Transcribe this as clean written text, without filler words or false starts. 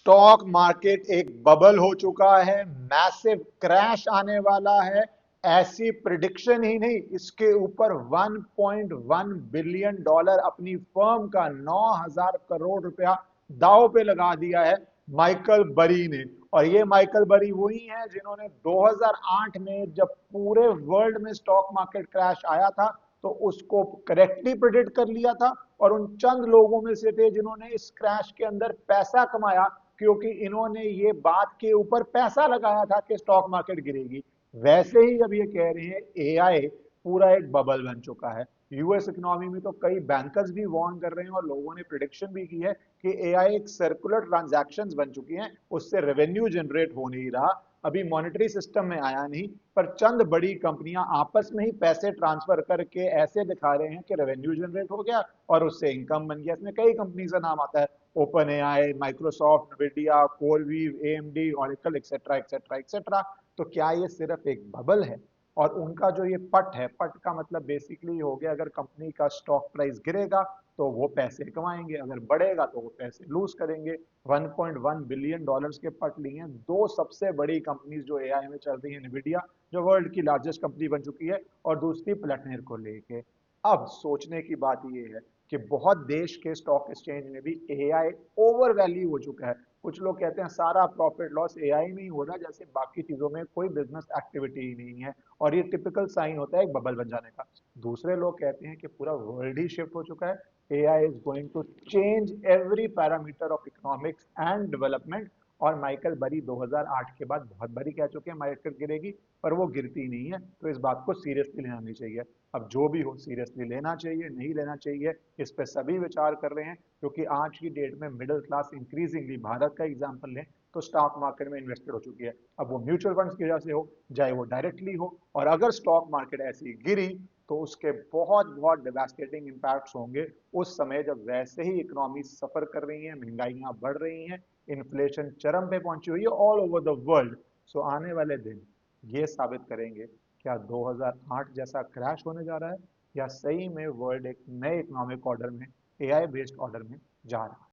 Stock market एक bubble हो चुका है, मैसिव क्रैश आने वाला है। ऐसी प्रिडिक्शन ही नहीं, इसके ऊपर 1.1 बिलियन डॉलर अपनी फर्म का 9,000 करोड़ रुपया दांव पे लगा दिया है माइकल बरी ने। और ये माइकल बरी वही है जिन्होंने 2008 में जब पूरे वर्ल्ड में स्टॉक मार्केट क्रैश आया था तो उसको करेक्टली प्रिडिक्ट कर लिया था, और उन चंद लोगों में से थे जिन्होंने इस क्रैश के अंदर पैसा कमाया, क्योंकि इन्होंने ये बात के ऊपर पैसा लगाया था कि स्टॉक मार्केट गिरेगी। वैसे ही अब ये कह रहे हैं एआई पूरा एक बबल बन चुका है। यूएस इकोनॉमी में तो कई बैंकर्स भी वार्न कर रहे हैं और लोगों ने प्रिडिक्शन भी की है कि एआई एक सर्कुलर ट्रांजैक्शंस बन चुकी हैं, उससे रेवेन्यू जनरेट हो नहीं रहा, अभी मॉनेटरी सिस्टम में आया नहीं, पर चंद बड़ी कंपनियां आपस में ही पैसे ट्रांसफर करके ऐसे दिखा रहे हैं कि रेवेन्यू जनरेट हो गया और उससे इनकम बन गया। इसमें कई कंपनी का नाम आता है, Open AI, Microsoft, Nvidia, CoreWeave, AMD, Oracle, etcetera etcetera etcetera. तो क्या ये सिर्फ एक बबल है? और उनका जो ये पट है, पट का मतलब बेसिकली हो गया, अगर कंपनी का स्टॉक प्राइस गिरेगा तो वो पैसे कमाएंगे, अगर बढ़ेगा तो वो पैसे लूज करेंगे। 1.1 बिलियन डॉलर्स के पट लिए हैं दो सबसे बड़ी कंपनीज जो एआई में चल रही है, निविडिया जो वर्ल्ड की लार्जेस्ट कंपनी बन चुकी है, और दूसरी प्लेटनेर को लेके। अब सोचने की बात ये है कि बहुत देश के स्टॉक एक्सचेंज में भी एआई ओवर वैल्यू हो चुका है। कुछ लोग कहते हैं सारा प्रॉफिट लॉस एआई में ही हो रहा है, जैसे बाकी चीजों में कोई बिजनेस एक्टिविटी ही नहीं है, और ये टिपिकल साइन होता है एक बबल बन जाने का। दूसरे लोग कहते हैं कि पूरा वर्ल्ड ही शिफ्ट हो चुका है, AI is going to change every parameter of economics and development. और माइकल बरी 2008 के बाद बहुत बड़ी कह चुके हैं मार्केट गिरेगी, पर वो गिरती नहीं है, तो इस बात को सीरियसली लेना नहीं चाहिए। अब जो भी हो, सीरियसली लेना चाहिए नहीं लेना चाहिए, इस पे सभी विचार कर रहे हैं, क्योंकि आज की डेट में मिडिल क्लास इंक्रीजिंगली, भारत का एग्जांपल लें तो स्टॉक मार्केट में इन्वेस्टेड हो चुकी है। अब वो म्यूचुअल फंड्स की वजह से हो, चाहे वो डायरेक्टली हो, और अगर स्टॉक मार्केट ऐसी गिरी तो उसके बहुत बहुत डिवास्टेटिंग इम्पैक्ट्स होंगे उस समय, जब वैसे ही इकोनॉमी सफर कर रही है, महंगाइयां बढ़ रही हैं, इन्फ्लेशन चरम पे पहुंची हुई है ऑल ओवर द वर्ल्ड। सो आने वाले दिन ये साबित करेंगे क्या 2008 जैसा क्रैश होने जा रहा है, या सही में वर्ल्ड एक नए इकोनॉमिक ऑर्डर में, एआई बेस्ड ऑर्डर में जा रहा है।